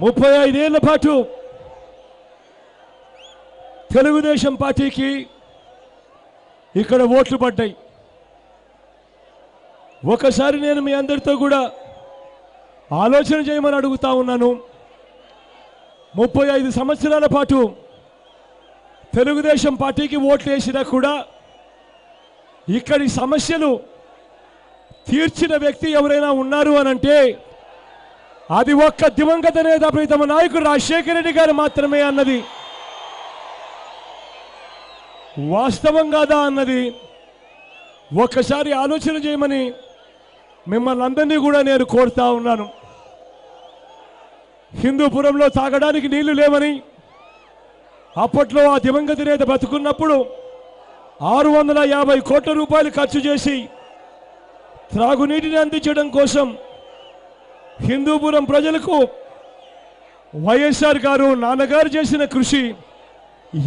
35 ఏళ్ల పాటు తెలుగుదేశం పార్టీకి ఇక్కడ ఓట్లు పడ్డాయి. ఒకసారి నేను మీ అందరితో కూడా ఆలోచన చేయమని అడుగుతా ఉన్నాను. 35 సంవత్సరాల పాటు తెలుగుదేశం పార్టీకి ఓట్లు వేసినా కూడా ఇక్కడి సమస్యలు తీర్చిన వ్యక్తి ఎవరైనా ఉన్నారు అనంటే అది ఒక్క దివంగత నేత ప్రీతమ నాయకుడు రాజశేఖర రెడ్డి గారు మాత్రమే అన్నది వాస్తవం కాదా అన్నది ఒక్కసారి ఆలోచన చేయమని మిమ్మల్ని అందరినీ కూడా నేను కోరుతా ఉన్నాను. హిందూపురంలో తాగడానికి నీళ్లు లేవని అప్పట్లో ఆ దివంగత నేత బతుకున్నప్పుడు 650 కోట్ల రూపాయలు ఖర్చు చేసి త్రాగునీటిని అందించడం కోసం హిందూపురం ప్రజలకు వైఎస్ఆర్ గారు నాన్నగారు చేసిన కృషి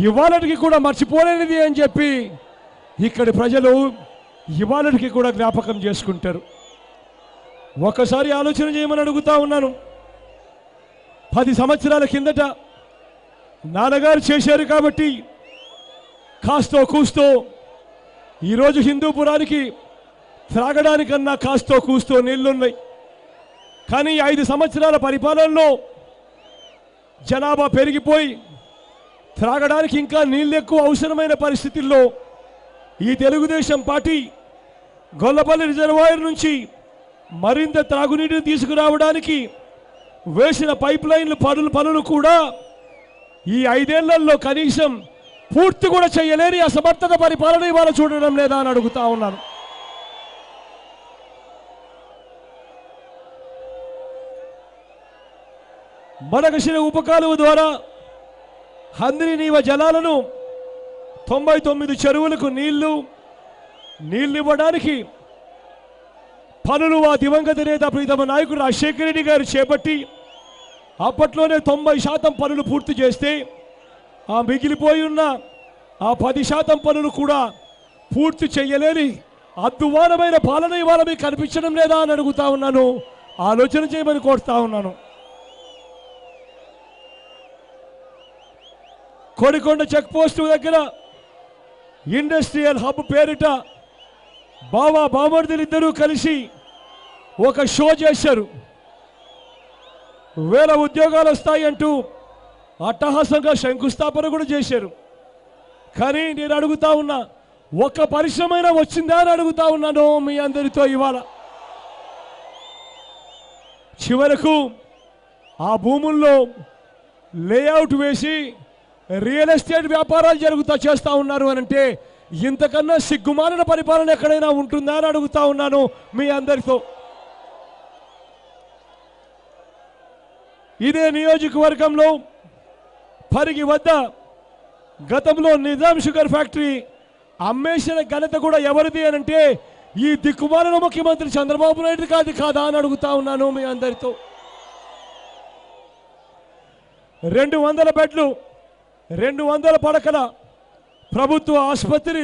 ఇవాళకి కూడా మర్చిపోలేనిది అని చెప్పి ఇక్కడి ప్రజలు ఇవాళకి కూడా జ్ఞాపకం చేసుకుంటారు. ఒకసారి ఆలోచన చేయమని అడుగుతా ఉన్నాను. 10 సంవత్సరాల కిందట నాన్నగారు చేశారు కాబట్టి కాస్తో కూస్తో ఈరోజు హిందూపురానికి త్రాగడానికన్నా కాస్తో కూస్తో నీళ్లున్నాయి. కానీ 5 సంవత్సరాల పరిపాలనలో జనాభా పెరిగిపోయి త్రాగడానికి ఇంకా నీళ్ళు ఎక్కువ అవసరమైన పరిస్థితుల్లో ఈ తెలుగుదేశం పార్టీ గొల్లపల్లి రిజర్వాయర్ నుంచి మరింత త్రాగునీటిని తీసుకురావడానికి వేసిన పైప్ లైన్లు పనులు కూడా ఈ 5 ఏళ్లలో కనీసం పూర్తి కూడా చేయలేని అసమర్థత పరిపాలన ఇవాళ చూడడం లేదా అని అడుగుతా ఉన్నాను. మడకశిర ఉపకాలువ ద్వారా హంద్రి నీవ జలాలను 99 చెరువులకు నీళ్లు ఇవ్వడానికి పనులు ఆ దివంగత నేత ప్రీతమ నాయకుడు రాజశేఖర రెడ్డి గారు చేపట్టి అప్పట్లోనే 90% పనులు పూర్తి చేస్తే ఆ మిగిలిపోయి ఉన్న ఆ 10% పనులు కూడా పూర్తి చేయలేని అద్భుతమైన పాలన ఇవాళ మీకు కనిపించడం లేదా అని అడుగుతా ఉన్నాను. ఆలోచన చేయమని కోరుతా ఉన్నాను. కోడికొండ చెక్ పోస్టు దగ్గర ఇండస్ట్రియల్ హబ్ పేరిట బామర్దులు ఇద్దరూ కలిసి ఒక షో చేశారు. 1000 ఉద్యోగాలు వస్తాయంటూ అట్టహాసంగా శంకుస్థాపన కూడా చేశారు. కానీ నేను అడుగుతా ఉన్నా, ఒక్క పరిశ్రమైనా వచ్చిందా అని అడుగుతా ఉన్నాను మీ అందరితో ఇవాళ. చివరకు ఆ భూముల్లో లేఅవుట్ వేసి రియల్ ఎస్టేట్ వ్యాపారాలు చేస్తా ఉన్నారు అని అంటే ఇంతకన్నా సిగ్గుమాలిన పరిపాలన ఎక్కడైనా ఉంటుందా అని అడుగుతా ఉన్నాను మీ అందరితో. ఇదే నియోజకవర్గంలో పరిగి వద్ద గతంలో నిజాం షుగర్ ఫ్యాక్టరీ అమ్మేసిన ఘనత కూడా ఎవరిది అని అంటే ఈ దిక్కుమాలిన ముఖ్యమంత్రి చంద్రబాబు నాయుడు కాదా అని అడుగుతా ఉన్నాను మీ అందరితో. 200 బెడ్లు 200 పడకల ప్రభుత్వ ఆసుపత్రి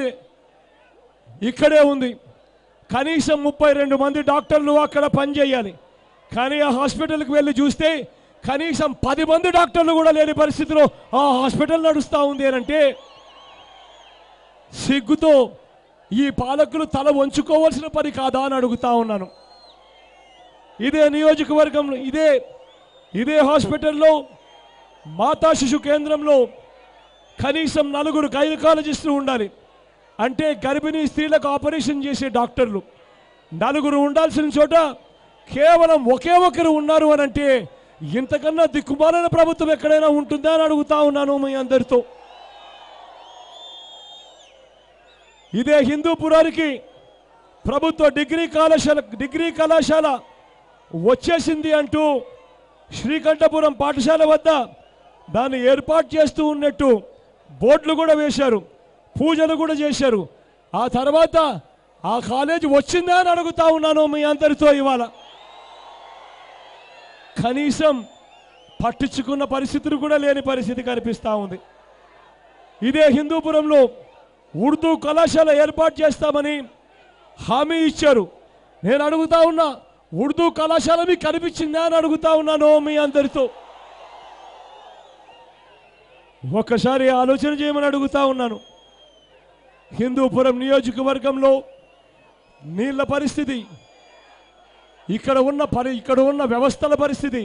ఇక్కడే ఉంది. కనీసం 32 మంది డాక్టర్లు అక్కడ పనిచేయాలి. కానీ ఆ హాస్పిటల్కి వెళ్ళి చూస్తే కనీసం 10 మంది డాక్టర్లు కూడా లేని పరిస్థితిలో ఆ హాస్పిటల్ నడుస్తూ ఉంది అంటే సిగ్గుతో ఈ పాలకులు తల వంచుకోవాల్సిన పని కాదా అని అడుగుతా ఉన్నాను. ఇదే నియోజకవర్గంలో ఇదే హాస్పిటల్లో మాతా శిశు కేంద్రంలో కనీసం 4 గైనకాలజిస్టులు ఉండాలి. అంటే గర్భిణీ స్త్రీలకు ఆపరేషన్ చేసే డాక్టర్లు 4 ఉండాల్సిన చోట కేవలం ఒకే ఒకరు ఉన్నారు అని అంటే ఇంతకన్నా దిక్కుమాలిన ప్రభుత్వం ఎక్కడైనా ఉంటుందా అని అడుగుతా ఉన్నాను మీ అందరితో. ఇదే హిందూపురానికి ప్రభుత్వ డిగ్రీ కళాశాల వచ్చేసింది అంటూ శ్రీకంఠపురం పాఠశాల వద్ద దాన్ని ఏర్పాటు చేస్తూ ఉన్నట్టు బోర్డులు కూడా వేశారు, పూజలు కూడా చేశారు. ఆ తర్వాత ఆ కాలేజీ వచ్చిందా అని అడుగుతా ఉన్నాను మీ అందరితో ఇవాళ. కనీసం పట్టించుకున్న పరిస్థితులు కూడా లేని పరిస్థితి కనిపిస్తూ ఉంది. ఇదే హిందూపురంలో ఉర్దూ కళాశాల ఏర్పాటు చేస్తామని హామీ ఇచ్చారు. నేను అడుగుతా ఉన్నా, ఉర్దూ కళాశాల మీకు కనిపించిందా అని అడుగుతా ఉన్నాను మీ అందరితో. ఒక్కసారి ఆలోచన చేయమని అడుగుతా ఉన్నాను. హిందూపురం నియోజకవర్గంలో నీళ్ల పరిస్థితి, ఇక్కడ ఉన్న వ్యవస్థల పరిస్థితి,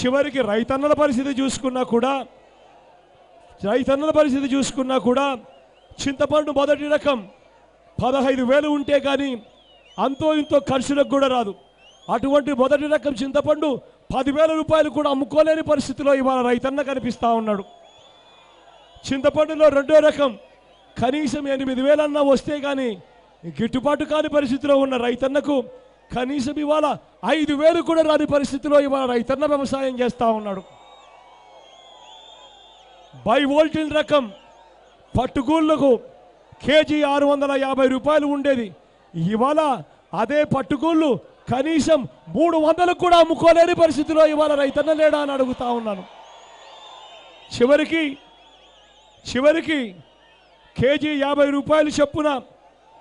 చివరికి రైతన్నల పరిస్థితి చూసుకున్నా కూడా చింతపండు మొదటి రకం 15,000 ఉంటే కానీ అంతో ఇంతో ఖర్చులకు కూడా రాదు. అటువంటి మొదటి రకం చింతపండు 10,000 రూపాయలు కూడా అమ్ముకోలేని పరిస్థితిలో ఇవాళ రైతన్న కనిపిస్తూ ఉన్నాడు. చింతపండులో రెండో రకం కనీసం 8,000 అన్నా వస్తే కానీ గిట్టుబాటు కాని పరిస్థితిలో ఉన్న రైతన్నకు కనీసం ఇవాళ 5,000 కూడా రాని పరిస్థితిలో ఇవాళ రైతన్న వ్యవసాయం చేస్తూ ఉన్నాడు. బై వోల్టిల్ రకం పట్టుగూళ్ళకు కేజీ 650 రూపాయలు ఉండేది. ఇవాళ అదే పట్టుగూళ్ళు కనీసం 300 కూడా అమ్ముకోలేని పరిస్థితిలో ఇవాళ రైతన్న లేడా అని అడుగుతా ఉన్నాను. చివరికి కేజీ 50 రూపాయలు చొప్పున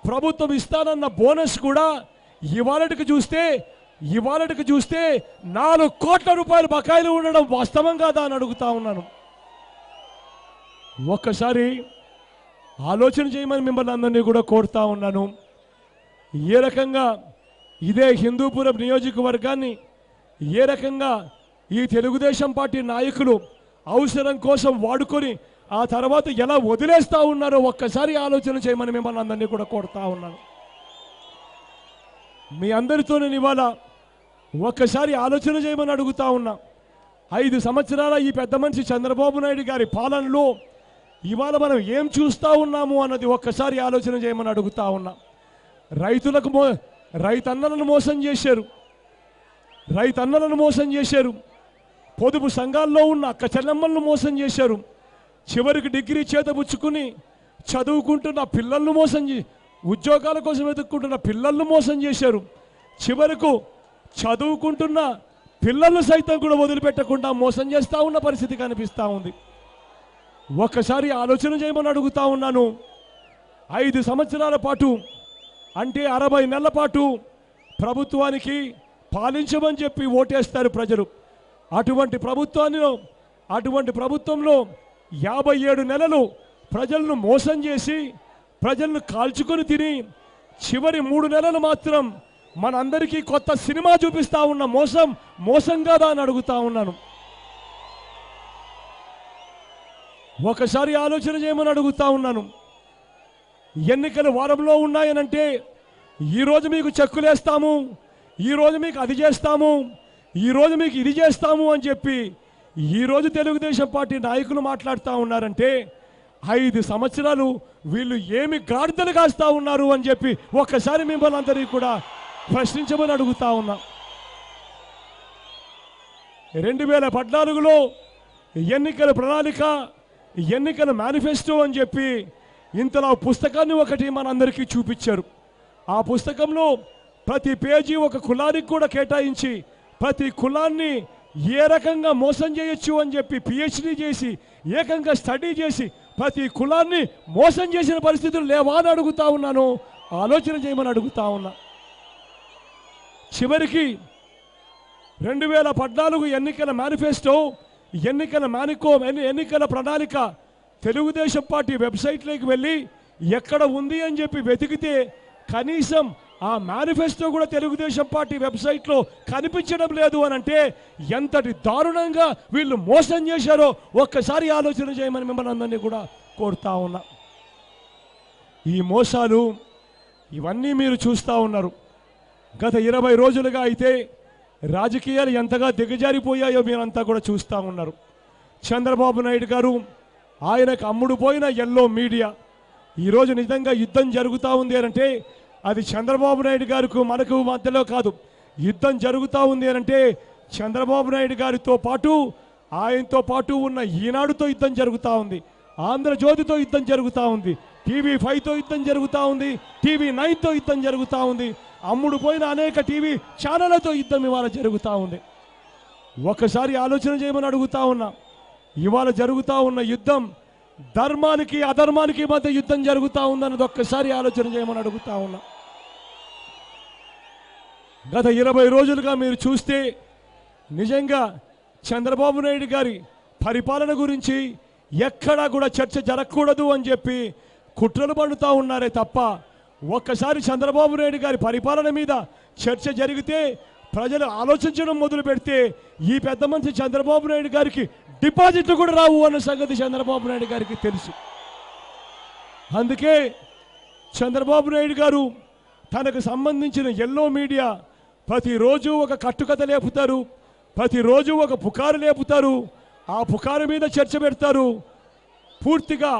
ప్రభుత్వం ఇస్తానన్న బోనస్ కూడా ఇవాళకి చూస్తే 4 కోట్ల రూపాయలు బకాయిలు ఉండడం వాస్తవం కాదా అని అడుగుతా ఉన్నాను. ఒక్కసారి ఆలోచన చేయమని మిమ్మల్ని అందరినీ కూడా కోరుతా ఉన్నాను. ఏ రకంగా ఇదే హిందూపురం నియోజకవర్గాన్ని ఏ రకంగా ఈ తెలుగుదేశం పార్టీ నాయకులు అవసరం కోసం వాడుకొని ఆ తర్వాత ఎలా వదిలేస్తూ ఉన్నారో ఒక్కసారి ఆలోచన చేయమని మిమ్మల్ని అందరినీ కూడా కోరుతా ఉన్నాను. మీ అందరితో నేను ఇవాళ ఒక్కసారి ఆలోచన చేయమని అడుగుతా ఉన్నా. 5 సంవత్సరాల ఈ పెద్ద మనిషి చంద్రబాబు నాయుడు గారి పాలనలో ఇవాళ మనం ఏం చూస్తూ ఉన్నాము అన్నది ఒక్కసారి ఆలోచన చేయమని అడుగుతా ఉన్నా. రైతన్నలను మోసం చేశారు. పొదుపు సంఘాల్లో ఉన్న అక్క చెల్లెమ్మలను మోసం చేశారు. చివరికి డిగ్రీ చేతపుచ్చుకుని చదువుకుంటున్న పిల్లలను ఉద్యోగాల కోసం వెతుక్కుంటున్న పిల్లలను మోసం చేశారు. చివరకు చదువుకుంటున్న పిల్లలను సైతం కూడా వదిలిపెట్టకుండా మోసం చేస్తూ ఉన్న పరిస్థితి కనిపిస్తూ ఉంది. ఒక్కసారి ఆలోచన చేయమని అడుగుతా ఉన్నాను. 5 సంవత్సరాల పాటు అంటే 60 నెలల పాటు ప్రభుత్వానికి పాలించమని చెప్పి ఓటేస్తారు ప్రజలు. అటువంటి ప్రభుత్వంలో 57 నెలలు ప్రజలను మోసం చేసి ప్రజలను కాల్చుకొని తిని చివరి 3 నెలలు మాత్రం మనందరికీ కొత్త సినిమా చూపిస్తా ఉన్న మోసం కాదా అని అడుగుతా ఉన్నాను. ఒకసారి ఆలోచన చేయమని అడుగుతా ఉన్నాను. ఎన్నికలు వారంలో ఉన్నాయనంటే ఈరోజు మీకు చెక్కులేస్తాము, ఈరోజు మీకు అది చేస్తాము, ఈరోజు మీకు ఇది చేస్తాము అని చెప్పి ఈరోజు తెలుగుదేశం పార్టీ నాయకులు మాట్లాడుతూ ఉన్నారంటే 5 సంవత్సరాలు వీళ్ళు ఏమి గాడిదలు కాస్తా ఉన్నారు అని చెప్పి ఒక్కసారి మిమ్మల్ని అందరికీ కూడా ప్రశ్నించమని అడుగుతా ఉన్నా. 2014లో ఎన్నికల ప్రణాళిక, ఎన్నికల మేనిఫెస్టో అని చెప్పి ఇంతలా పుస్తకాన్ని ఒకటి మనందరికీ చూపించారు. ఆ పుస్తకంలో ప్రతి పేజీ ఒక కులానికి కూడా కేటాయించి ప్రతి కులాన్ని ఏ రకంగా మోసం చేయొచ్చు అని చెప్పి పిహెచ్డి చేసి ఏకంగా స్టడీ చేసి ప్రతి కులాన్ని మోసం చేసిన పరిస్థితులు లేవా అని అడుగుతా ఉన్నాను. ఆలోచన చేయమని అడుగుతా ఉన్నా. చివరికి 2014 ఎన్నికల మేనిఫెస్టో, ఎన్నికల ప్రణాళిక తెలుగుదేశం పార్టీ వెబ్సైట్లోకి వెళ్ళి ఎక్కడ ఉంది అని చెప్పి వెతికితే కనీసం ఆ మేనిఫెస్టో కూడా తెలుగుదేశం పార్టీ వెబ్సైట్లో కనిపించడం లేదు అని అంటే ఎంతటి దారుణంగా వీళ్ళు మోసం చేశారో ఒక్కసారి ఆలోచన చేయమని మిమ్మల్ని అందరినీ కూడా కోరుతా ఉన్నా. ఈ మోసాలు ఇవన్నీ మీరు చూస్తూ ఉన్నారు. గత 20 రోజులుగా అయితే రాజకీయాలు ఎంతగా దిగజారిపోయాయో మీరంతా కూడా చూస్తూ ఉన్నారు. చంద్రబాబు నాయుడు గారు ఆయనకు అమ్ముడుపోయిన ఎల్లో మీడియా ఈరోజు నిజంగా యుద్ధం జరుగుతూ ఉంది అంటే అది చంద్రబాబు నాయుడు గారికి మనకు మధ్యలో కాదు. యుద్ధం జరుగుతూ ఉంది అంటే చంద్రబాబు నాయుడు గారితో పాటు ఆయనతో పాటు ఉన్న ఈనాడుతో యుద్ధం జరుగుతూ ఉంది, ఆంధ్రజ్యోతితో యుద్ధం జరుగుతూ ఉంది, TV5తో యుద్ధం జరుగుతూ ఉంది, TV9తో యుద్ధం జరుగుతూ ఉంది, అమ్ముడుపోయిన అనేక టీవీ ఛానళ్లతో యుద్ధం ఇవాళ జరుగుతూ ఉంది. ఒక్కసారి ఆలోచన చేయమని అడుగుతా ఉన్నా. ఇవాళ జరుగుతూ ఉన్న యుద్ధం ధర్మానికి అధర్మానికి మధ్య యుద్ధం జరుగుతూ ఉందన్నది ఒక్కసారి ఆలోచన చేయమని అడుగుతా ఉన్నా. గత 20 రోజులుగా మీరు చూస్తే నిజంగా చంద్రబాబు నాయుడు గారి పరిపాలన గురించి ఎక్కడా కూడా చర్చ జరగకూడదు అని చెప్పి కుట్రలు పడుతూ ఉన్నారే తప్ప ఒక్కసారి చంద్రబాబు నాయుడు గారి పరిపాలన మీద చర్చ జరిగితే ప్రజలు ఆలోచించడం మొదలు పెడితే ఈ పెద్ద మనిషి చంద్రబాబు నాయుడు గారికి డిపాజిట్లు కూడా రావు అన్న సంగతి చంద్రబాబు నాయుడు గారికి తెలుసు. అందుకే చంద్రబాబు నాయుడు గారు తనకు సంబంధించిన ఎల్లో మీడియా ప్రతిరోజు ఒక కట్టుకథ లేపుతారు, ప్రతిరోజు ఒక పుకారు లేపుతారు, ఆ పుకారు మీద చర్చ పెడతారు. పూర్తిగా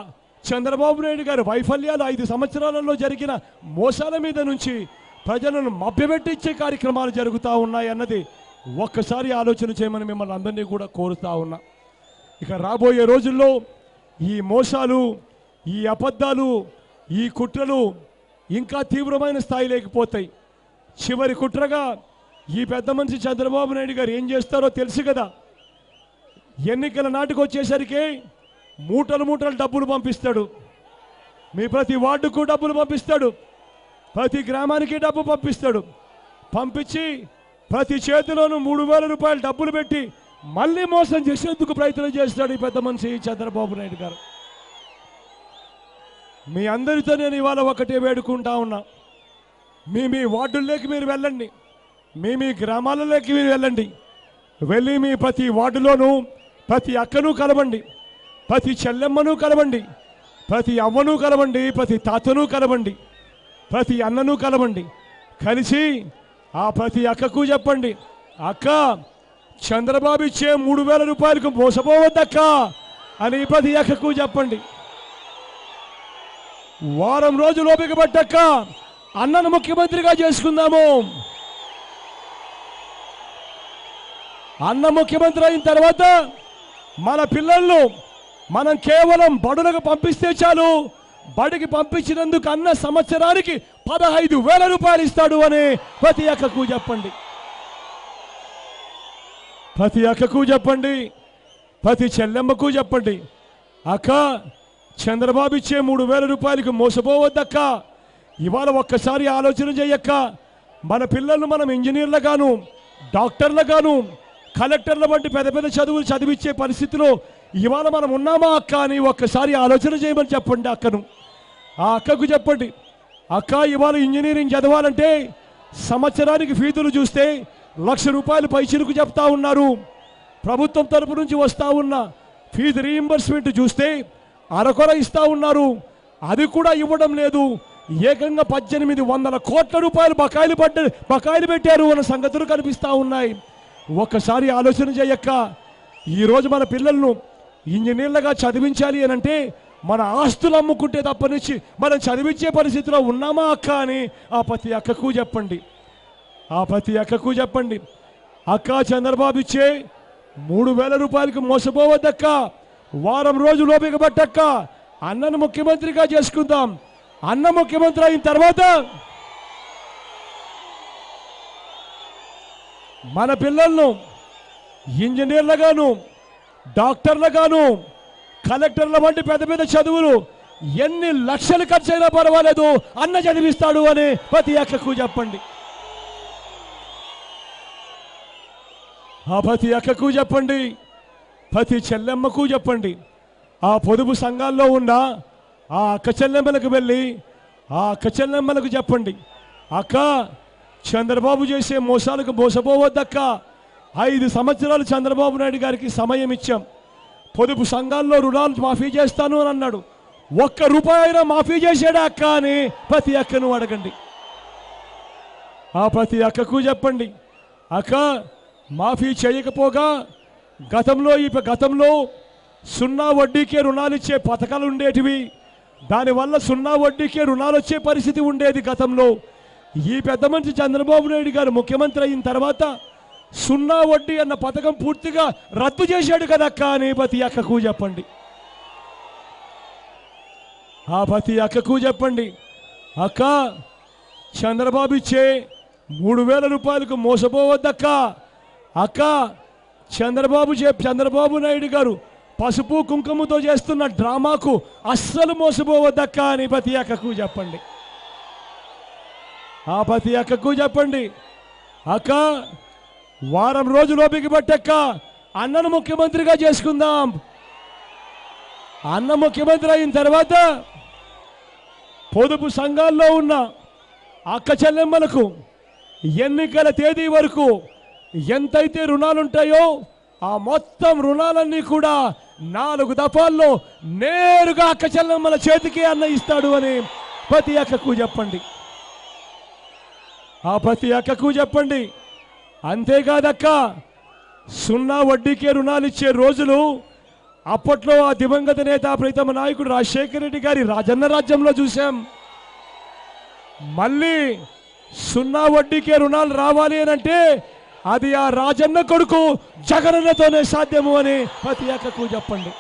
చంద్రబాబు నాయుడు గారి వైఫల్యాలు 5 సంవత్సరాలలో జరిగిన మోసాల మీద నుంచి ప్రజలను మభ్యపెట్టించే కార్యక్రమాలు జరుగుతూ ఉన్నాయన్నది ఒక్కసారి ఆలోచన చేయమని మిమ్మల్ని అందరినీ కూడా కోరుతా ఉన్నా. ఇక రాబోయే రోజుల్లో ఈ మోసాలు, ఈ అబద్ధాలు, ఈ కుట్రలు ఇంకా తీవ్రమైన స్థాయి లేకపోతాయి. చివరి కుట్రగా ఈ పెద్ద మనిషి చంద్రబాబు నాయుడు గారు ఏం చేస్తారో తెలుసు కదా. ఎన్నికల నాటికి వచ్చేసరికి మూటలు మూటలు డబ్బులు పంపిస్తాడు, మీ ప్రతి వార్డుకు డబ్బులు పంపిస్తాడు, ప్రతి గ్రామానికి డబ్బు పంపిస్తాడు. పంపించి ప్రతి చేతిలోనూ 3,000 రూపాయలు డబ్బులు పెట్టి మళ్ళీ మోసం చేసేందుకు ప్రయత్నం చేస్తాడు ఈ పెద్ద మనిషి చంద్రబాబు నాయుడు గారు. మీ అందరితో నేను ఇవాళ ఒకటే వేడుకుంటా ఉన్నా, మీ వార్డుల్లోకి మీరు వెళ్ళండి, మీ గ్రామాలలోకి మీరు వెళ్ళండి. వెళ్ళి మీ ప్రతి వార్డులోనూ ప్రతి అక్కను కలవండి, ప్రతి చెల్లెమ్మను కలవండి, ప్రతి అవ్వను కలవండి, ప్రతి తాతను కలవండి, ప్రతి అన్నను కలవండి. కలిసి ఆ ప్రతి అక్కకు చెప్పండి, అక్క చంద్రబాబు ఇచ్చే 3,000 రూపాయలకు మోసపోవద్దక్క అని ప్రతి అక్కకు చెప్పండి. వారం రోజులు ఓపిక పట్టక్క అన్నను ముఖ్యమంత్రిగా చేసుకుందాము. అన్న ముఖ్యమంత్రి అయిన తర్వాత మన పిల్లలను మనం కేవలం బడులకు పంపిస్తే చాలు, బడికి పంపించినందుకు అన్న సంవత్సరానికి 15,000 రూపాయలు ఇస్తాడు అని ప్రతి అక్కకు చెప్పండి. ప్రతి అక్కకు చెప్పండి, ప్రతి చెల్లెమ్మకు చెప్పండి, అక్క చంద్రబాబు ఇచ్చే 3,000 రూపాయలకు మోసపోవద్దక్క. ఇవాళ ఒక్కసారి ఆలోచన చేయక్క. మన పిల్లలను మనం ఇంజనీర్లుగాను, డాక్టర్లుగాను, కలెక్టర్ల వంటి పెద్ద పెద్ద చదువులు చదివించే పరిస్థితిలో ఇవాళ మనం ఉన్నామా అక్క అని ఒక్కసారి ఆలోచన చేయమని చెప్పండి అక్కను. ఆ అక్కకు చెప్పండి, అక్క ఇవాళ ఇంజనీరింగ్ చదవాలంటే సంవత్సరానికి ఫీజులు చూస్తే 1,00,000 రూపాయలు పైచిలకు చెప్తా ఉన్నారు. ప్రభుత్వం తరపు నుంచి వస్తూ ఉన్న ఫీజు రీయింబర్స్మెంట్ చూస్తే అరకొర ఇస్తూ ఉన్నారు, అది కూడా ఇవ్వడం లేదు. ఏకంగా 1,800 కోట్ల రూపాయలు బకాయిలు పెట్టారు అన్న సంగతులు కనిపిస్తూ ఉన్నాయి. ఒక్కసారి ఆలోచన చేయక్క. ఈరోజు మన పిల్లలను ఇంజనీర్లుగా చదివించాలి అని అంటే మన ఆస్తులు అమ్ముకుంటే తప్పనిచ్చి మనం చదివించే పరిస్థితిలో ఉన్నామా అక్క అని ఆ ప్రతి అక్కకు చెప్పండి. ఆ ప్రతి అక్కకు చెప్పండి, అక్క చంద్రబాబు ఇచ్చే 3,000 రూపాయలకు మోసపోవద్దక్క. వారం రోజులు ఓపిక పట్టక్క, అన్నను ముఖ్యమంత్రిగా చేసుకుందాం. అన్న ముఖ్యమంత్రి అయిన తర్వాత మన పిల్లలను ఇంజనీర్లుగాను, డాక్టర్లుగాను, కలెక్టర్ల వంటి పెద్ద పెద్ద చదువులు ఎన్ని లక్షలు ఖర్చు అయినా పర్వాలేదు అన్న చదివిస్తాడు అని ప్రతి అక్కకు చెప్పండి. ఆ ప్రతి అక్కకు చెప్పండి, ప్రతి చెల్లెమ్మకు చెప్పండి. ఆ పొదుపు సంఘాల్లో ఉన్న ఆ అక్క చెల్లెమ్మలకు వెళ్ళి ఆ అక్క చెల్లెమ్మలకు చెప్పండి, అక్క చంద్రబాబు చేసే మోసాలకు మోసపోవద్దక్క. 5 సంవత్సరాలు చంద్రబాబు నాయుడు గారికి సమయం ఇచ్చాం. పొదుపు సంఘాల్లో రుణాలు మాఫీ చేస్తాను అని అన్నాడు. 1 రూపాయి అయినా మాఫీ చేసాడా అక్క అని ప్రతి అక్కను అడగండి. ఆ ప్రతి అక్కకు చెప్పండి, అక్క మాఫీ చేయకపోగా గతంలో 0 వడ్డీకే రుణాలు ఇచ్చే పథకాలు ఉండేటివి. దానివల్ల 0 వడ్డీకే రుణాలు వచ్చే పరిస్థితి ఉండేది గతంలో. ఈ పెద్ద మనిషి చంద్రబాబు నాయుడు గారు ముఖ్యమంత్రి అయిన తర్వాత 0 వడ్డీ అన్న పథకం పూర్తిగా రద్దు చేశాడు కదక్క అని ప్రతి అక్కకు చెప్పండి. ఆ ప్రతి అక్కకు చెప్పండి, అక్క చంద్రబాబు ఇచ్చే 3,000 రూపాయలకు మోసపోవద్దక్క. అక్క చంద్రబాబు నాయుడు గారు పసుపు కుంకుమతో చేస్తున్న డ్రామాకు అస్సలు మోసపోవద్దక్క అని ప్రతి అక్కకు చెప్పండి. ఆ ప్రతి అక్కకు చెప్పండి, అక్క వారం రోజులు ఓపిక పట్టక్క, అన్నను ముఖ్యమంత్రిగా చేసుకుందాం. అన్న ముఖ్యమంత్రి అయిన తర్వాత పొదుపు సంఘాల్లో ఉన్న అక్క చెల్లెమ్మలకు ఎన్నికల తేదీ వరకు ఎంతైతే రుణాలుంటాయో ఆ మొత్తం రుణాలన్నీ కూడా 4 దఫాల్లో నేరుగా అక్క చెల్లెమ్మల చేతికి అన్న ఇస్తాడు అని ప్రతి అక్కకు చెప్పండి. ఆ ప్రతి అక్కకు చెప్పండి. అంతేకాదక్క, 0 వడ్డీకే రుణాలు ఇచ్చే రోజులు అప్పట్లో ఆ దివంగత నేత ప్రీతమ నాయకుడు రాజశేఖర రెడ్డి గారి రాజన్న రాజ్యంలో చూశాం. మళ్ళీ 0 వడ్డీకే రుణాలు రావాలి అని అంటే అది ఆ రాజన్న కొడుకు జగనన్నతోనే సాధ్యము అని ప్రతి అక్కకు చెప్పండి.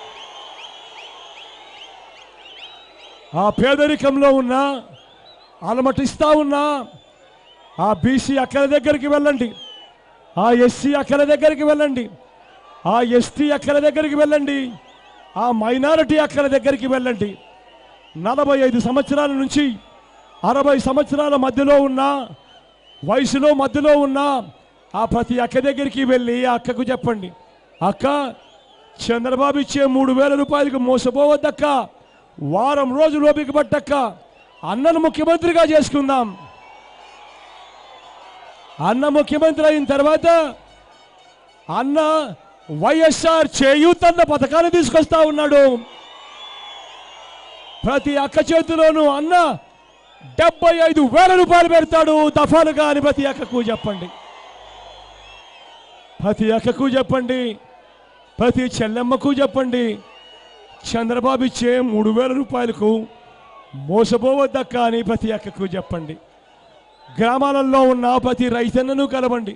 ఆ పేదరికంలో ఉన్న అలమటిస్తా ఉన్న ఆ బీసీ అక్కల దగ్గరికి వెళ్ళండి, ఆ ఎస్సీ అక్కల దగ్గరికి వెళ్ళండి, ఆ ఎస్టీ అక్కల దగ్గరికి వెళ్ళండి, ఆ మైనారిటీ అక్కల దగ్గరికి వెళ్ళండి. 45 సంవత్సరాల నుంచి 60 సంవత్సరాల మధ్యలో ఉన్న వయసులో మధ్యలో ఉన్న ఆ ప్రతి అక్క దగ్గరికి వెళ్ళి ఆ అక్కకు చెప్పండి, అక్క చంద్రబాబు ఇచ్చే 3,000 రూపాయలకు మోసపోవద్దక్క, వారం రోజులు ఓపిక పట్టక్క, అన్నను ముఖ్యమంత్రిగా చేసుకుందాం. అన్న ముఖ్యమంత్రి అయిన తర్వాత అన్న వైఎస్ఆర్ చేయూత్ అన్న పథకాన్ని తీసుకొస్తా ఉన్నాడు. ప్రతి అక్క చేతిలోనూ అన్న 75,000 రూపాయలు పెడతాడు దఫాలుగా అని ప్రతి అక్కకు చెప్పండి. ప్రతి అక్కకు చెప్పండి, ప్రతి చెల్లెమ్మకు చెప్పండి, చంద్రబాబు ఇచ్చే 3,000 రూపాయలకు మోసపోవద్దక్క అని ప్రతి అక్కకు చెప్పండి. గ్రామాలలో ఉన్న ప్రతి రైతన్నను కలవండి,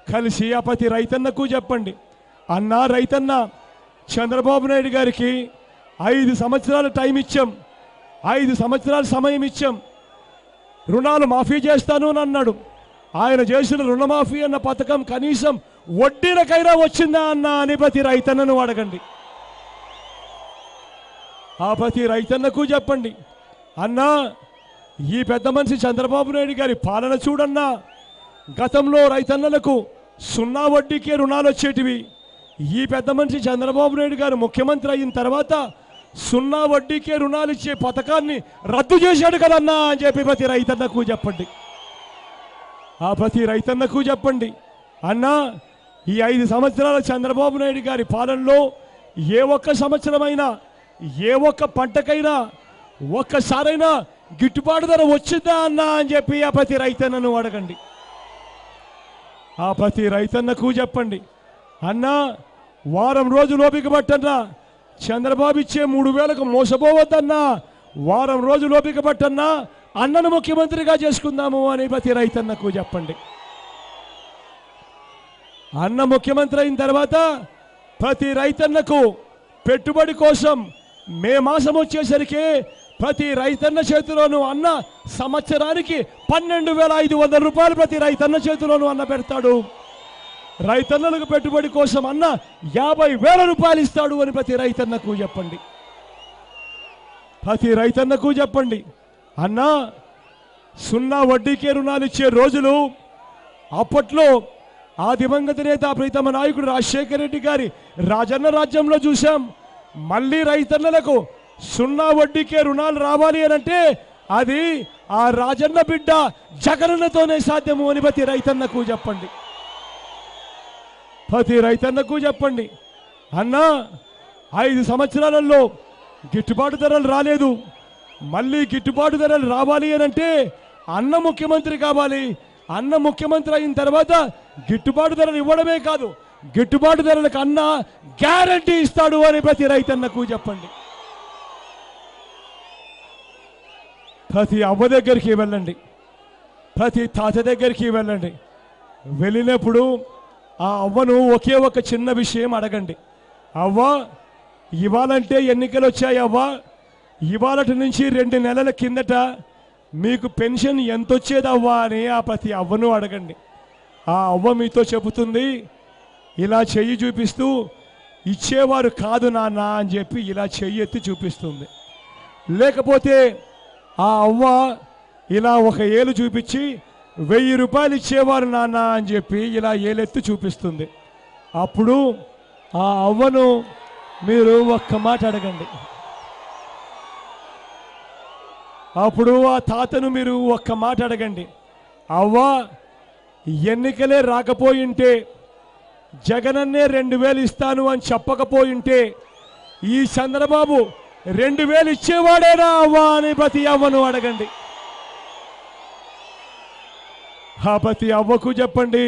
కలిసి ఆ ప్రతి రైతన్నకు చెప్పండి, అన్నా రైతన్న, చంద్రబాబు నాయుడు గారికి 5 సంవత్సరాల టైం ఇచ్చాం, 5 సంవత్సరాల సమయం ఇచ్చాం, రుణాలు మాఫీ చేస్తాను అని అన్నాడు. ఆయన చేసిన రుణమాఫీ అన్న పథకం కనీసం వడ్డీలకైనా వచ్చిందా అన్న అని ప్రతి రైతన్నను అడగండి. ఆ ప్రతి రైతన్నకు చెప్పండి, అన్నా ఈ పెద్ద మనిషి చంద్రబాబు నాయుడు గారి పాలన చూడన్నా, గతంలో రైతన్నలకు 0 వడ్డీకే రుణాలు వచ్చేటివి, ఈ పెద్ద మనిషి చంద్రబాబు నాయుడు గారు ముఖ్యమంత్రి అయిన తర్వాత 0 వడ్డీకే రుణాలు ఇచ్చే పథకాన్ని రద్దు చేశాడు కదన్నా అని చెప్పి ప్రతి రైతన్నకు చెప్పండి. ఆ ప్రతి రైతన్నకు చెప్పండి, అన్నా ఈ 5 సంవత్సరాల చంద్రబాబు నాయుడు గారి పాలనలో ఏ ఒక్క సంవత్సరమైనా ఏ ఒక్క పంటకైనా ఒక్కసారైనా గిట్టుబాటు ధర వచ్చిందా అన్నా అని చెప్పి ఆ ప్రతి రైతన్నను అడగండి. ఆ ప్రతి రైతన్నకు చెప్పండి, అన్నా వారం రోజులు ఓపిక పట్టన్నా, చంద్రబాబు ఇచ్చే 3,000కు మోసపోవద్దన్నా, వారం రోజులు ఓపిక పట్టన్నా, అన్నను ముఖ్యమంత్రిగా చేసుకుందాము అని ప్రతి రైతన్నకు చెప్పండి. అన్న ముఖ్యమంత్రి అయిన తర్వాత ప్రతి రైతన్నకు పెట్టుబడి కోసం మే మాసం వచ్చేసరికి ప్రతి రైతన్న చేతిలోనూ అన్న సంవత్సరానికి 12,500 రూపాయలు ప్రతి రైతన్న చేతిలోనూ అన్న పెడతాడు. రైతన్నలకు పెట్టుబడి కోసం అన్న 50,000 రూపాయలు ఇస్తాడు అని ప్రతి రైతన్నకు చెప్పండి. ప్రతి రైతన్నకు చెప్పండి, అన్నా 0 వడ్డీకే రుణాలు ఇచ్చే రోజులు అప్పట్లో ఆ దివంగత నేత ప్రీతమ నాయకుడు రాజశేఖర రెడ్డి గారి రాజన్న రాజ్యంలో చూశాం. మళ్ళీ రైతన్నలకు 0 వడ్డీకే రుణాలు రావాలి అని అంటే అది ఆ రాజన్న బిడ్డ జగనన్నతోనే సాధ్యము అని ప్రతి రైతన్నకు చెప్పండి. ప్రతి రైతన్నకు చెప్పండి, అన్నా 5 సంవత్సరాలలో గిట్టుబాటు ధరలు రాలేదు, మళ్ళీ గిట్టుబాటు ధరలు రావాలి అని అంటే అన్న ముఖ్యమంత్రి కావాలి. అన్న ముఖ్యమంత్రి అయిన తర్వాత గిట్టుబాటు ధరలు ఇవ్వడమే కాదు, గిట్టుబాటు ధరలకు అన్న గ్యారంటీ ఇస్తాడు అని ప్రతి రైతన్నకు చెప్పండి. ప్రతి అవ్వ దగ్గరికి వెళ్ళండి, ప్రతి తాత దగ్గరికి వెళ్ళండి. వెళ్ళినప్పుడు ఆ అవ్వను ఒకే ఒక చిన్న విషయం అడగండి, అవ్వ ఇవాళంటే ఎన్నికలు వచ్చాయి అవ్వ, ఇవాళటి నుంచి 2 నెలల కిందట మీకు పెన్షన్ ఎంత వచ్చేది అవ్వ అని ఆ ప్రతి అవ్వను అడగండి. ఆ అవ్వ మీతో చెబుతుంది, ఇలా చెయ్యి చూపిస్తూ ఇచ్చేవారు కాదు నాన్న అని చెప్పి ఇలా చెయ్యి ఎత్తి చూపిస్తుంది. లేకపోతే ఆ అవ్వ ఇలా ఒక ఏలు చూపించి 1000 రూపాయలు ఇచ్చేవారు నాన్న అని చెప్పి ఇలా ఏలెత్తి చూపిస్తుంది. అప్పుడు ఆ అవ్వను మీరు ఒక్క మాట అడగండి, అప్పుడు ఆ తాతను మీరు ఒక్క మాట అడగండి, అవ్వా ఎన్నికలే రాకపోయింటే జగనన్నే 2000 ఇస్తాను అని చెప్పకపోయింటే ఈ చంద్రబాబు 2000 ఇచ్చేవాడేనా అవ్వా అని ప్రతి అవ్వను అడగండి. ఆ ప్రతి అవ్వకు చెప్పండి,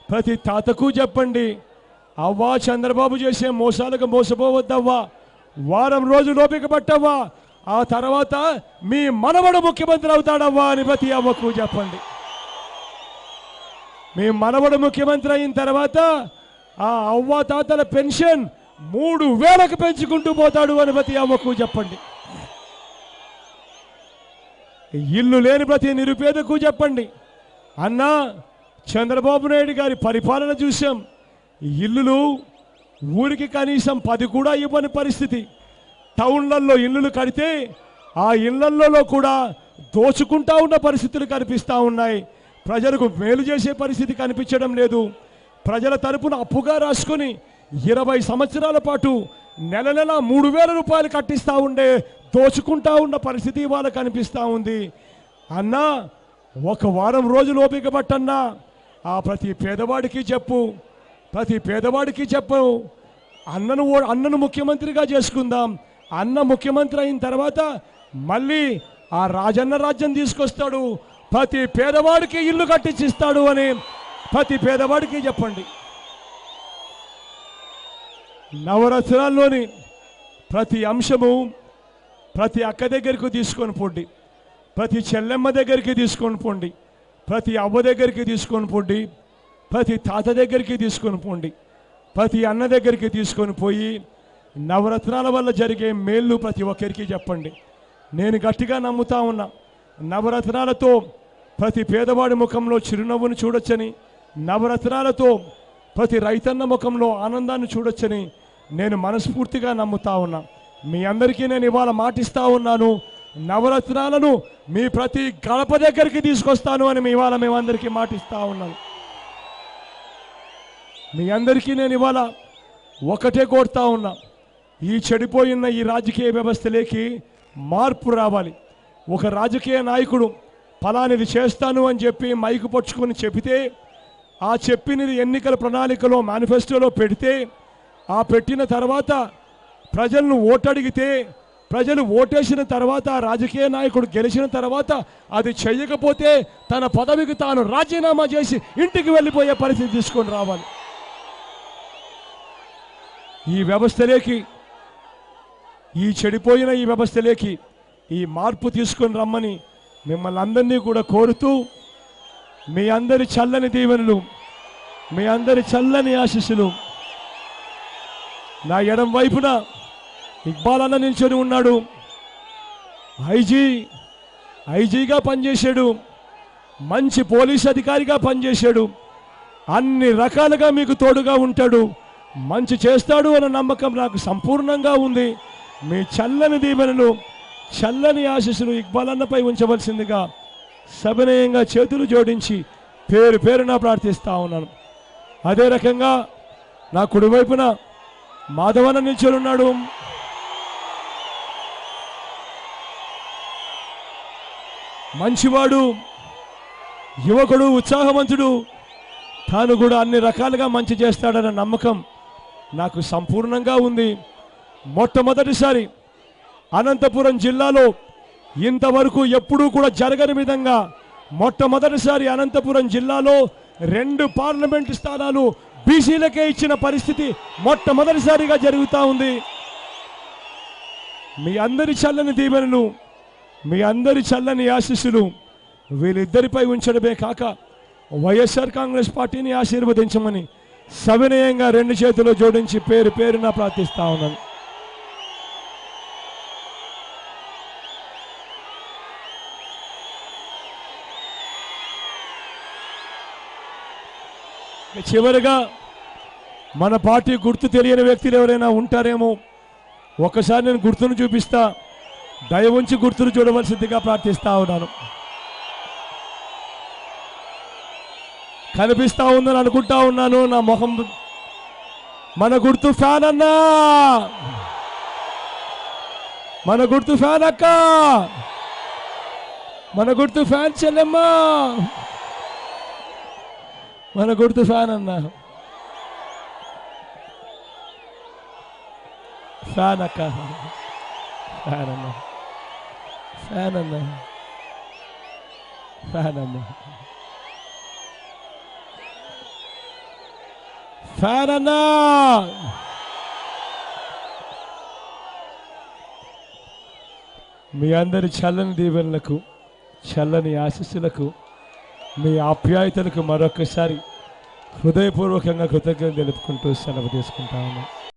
ప్రతి తాతకు చెప్పండి, అవ్వా చంద్రబాబు చేసే మోసాలకు మోసపోవద్దవ్వా, వారం రోజులు ఓపిక పట్టవ్వా, ఆ తర్వాత మీ మనవడు ముఖ్యమంత్రి అవుతాడవ్వా అని ప్రతి అవ్వకు చెప్పండి. మీ మనవడు ముఖ్యమంత్రి అయిన తర్వాత ఆ అవ్వ తాతల పెన్షన్ 3000కు పెంచుకుంటూ పోతాడు అని ప్రతి అవ్వకు చెప్పండి. ఇల్లు లేని ప్రతి నిరుపేదకు చెప్పండి, అన్నా చంద్రబాబు నాయుడు గారి పరిపాలన చూసాం, ఇల్లులు ఊరికి కనీసం 10 కూడా ఇవ్వని పరిస్థితి. టౌన్లలో ఇల్లులు కడితే ఆ ఇళ్లలో కూడా దోచుకుంటా ఉన్న పరిస్థితులు కనిపిస్తూ ఉన్నాయి. ప్రజలకు మేలు చేసే పరిస్థితి కనిపించడం లేదు. ప్రజల తరపున అప్పుగా రాసుకొని 20 సంవత్సరాల పాటు నెల నెల 3000 రూపాయలు కట్టిస్తూ ఉండే దోచుకుంటా ఉన్న పరిస్థితి ఇవాళ కనిపిస్తూ ఉంది. అన్నా ఒక వారం రోజులు ఓపిక పట్టన్నా, ఆ ప్రతి పేదవాడికి చెప్పు, ప్రతి పేదవాడికి చెప్పు, అన్నను ముఖ్యమంత్రిగా చేసుకుందాం. అన్న ముఖ్యమంత్రి అయిన తర్వాత మళ్ళీ ఆ రాజన్న రాజ్యం తీసుకొస్తాడు, ప్రతి పేదవాడికి ఇల్లు కట్టించిస్తాడు అని ప్రతి పేదవాడికి చెప్పండి. నవరత్నాల్లోని ప్రతి అంశము ప్రతి అక్క దగ్గరికి తీసుకొని పోండి, ప్రతి చెల్లెమ్మ దగ్గరికి తీసుకొని పోండి, ప్రతి అవ్వ దగ్గరికి తీసుకొని పోండి, ప్రతి తాత దగ్గరికి తీసుకొని పోండి, ప్రతి అన్న దగ్గరికి తీసుకొని పోయి నవరత్నాల వల్ల జరిగే మేళ్ళు ప్రతి ఒక్కరికి చెప్పండి. నేను గట్టిగా నమ్ముతా ఉన్నా, నవరత్నాలతో ప్రతి పేదవాడి ముఖంలో చిరునవ్వును చూడొచ్చని, నవరత్నాలతో ప్రతి రైతన్న ముఖంలో ఆనందాన్ని చూడొచ్చని నేను మనస్ఫూర్తిగా నమ్ముతా ఉన్నా. మీ అందరికీ నేను ఇవాళ మాటిస్తా ఉన్నాను, నవరత్నాలను మీ ప్రతి గడప దగ్గరికి తీసుకొస్తాను అని మేమందరికీ మాటిస్తా ఉన్నాను. మీ అందరికీ నేను ఇవాళ ఒకటే కోరుతా ఉన్నా, ఈ చెడిపోయిన ఈ రాజకీయ వ్యవస్థలోకి మార్పు రావాలి. ఒక రాజకీయ నాయకుడు ఫలానిది చేస్తాను అని చెప్పి మైకు పట్టుకొని చెబితే, ఆ చెప్పినది ఎన్నికల ప్రణాళికలో మేనిఫెస్టోలో పెడితే, ఆ పెట్టిన తర్వాత ప్రజలను ఓటడిగితే, ప్రజలు ఓటేసిన తర్వాత రాజకీయ నాయకుడు గెలిచిన తర్వాత అది చేయకపోతే తన పదవికి తాను రాజీనామా చేసి ఇంటికి వెళ్ళిపోయే పరిస్థితి తీసుకొని రావాలి. ఈ వ్యవస్థలోకి, ఈ చెడిపోయిన ఈ వ్యవస్థలోకి ఈ మార్పు తీసుకొని రమ్మని మిమ్మల్ని అందరినీ కూడా కోరుతూ, మీ అందరి చల్లని దీవెనలు, మీ అందరి చల్లని ఆశీస్సులు. నా ఎడం వైపున ఇక్బాల్ అన్న నిల్చొని ఉన్నాడు, ఐజీగా పనిచేశాడు, మంచి పోలీస్ అధికారిగా పనిచేశాడు, అన్ని రకాలుగా మీకు తోడుగా ఉంటాడు, మంచి చేస్తాడు అన్న నమ్మకం నాకు సంపూర్ణంగా ఉంది. మీ చల్లని దీవెనలు, చల్లని ఆశీస్సులు ఇక్బాల్ అన్నపై ఉంచవలసిందిగా సవినయంగా చేతులు జోడించి పేరు పేరున ప్రార్థిస్తా ఉన్నాను. అదే రకంగా నా కుడివైపున మాధవన్న నిల్చొని ఉన్నాడు, మంచివాడు, యువకుడు, ఉత్సాహవంతుడు, తాను కూడా అన్ని రకాలుగా మంచి చేస్తాడన్న నమ్మకం నాకు సంపూర్ణంగా ఉంది. మొట్టమొదటిసారి అనంతపురం జిల్లాలో ఇంతవరకు ఎప్పుడూ కూడా జరగని విధంగా మొట్టమొదటిసారి అనంతపురం జిల్లాలో 2 పార్లమెంటు స్థానాలు బీసీలకే ఇచ్చిన పరిస్థితి మొట్టమొదటిసారిగా జరుగుతూ ఉంది. మీ అందరి చల్లని దీవెనలు, మీ అందరి చల్లని ఆశీస్సులు వీళ్ళిద్దరిపై ఉంచడమే కాక వైఎస్ఆర్ కాంగ్రెస్ పార్టీని ఆశీర్వదించమని సవినయంగా 2 చేతులు జోడించి పేరు పేరున ప్రార్థిస్తా ఉన్నాను. చివరిగా మన పార్టీ గుర్తు తెలియని వ్యక్తులు ఎవరైనా ఉంటారేమో, ఒకసారి నేను గుర్తును చూపిస్తా, దయ ఉంచి గుర్తును చూడవలసిందిగా ప్రార్థిస్తా ఉన్నాను. కనిపిస్తా ఉందని అనుకుంటా ఉన్నాను నా మొహం. మన గుర్తు ఫ్యాన్ అన్నా, మన గుర్తు ఫ్యాన్ అక్క, మన గుర్తు ఫ్యాన్ చెల్లెమ్మ, మన గుర్తు ఫ్యాన్ అన్న, ఫ్యాన్ అక్క, ఫ్యాన్ అన్న, ఫ్యాన్ అన్న, ఫ్యాన్ అన్న, ఫ్యాన్ అన్నా. మీ అందరి చల్లని దీవెనలకు, చల్లని ఆశీస్సులకు, మీ ఆప్యాయతలకు మరొకసారి హృదయపూర్వకంగా కృతజ్ఞతలు తెలుపుకుంటూ సెలవు తీసుకుంటా ఉన్నాను.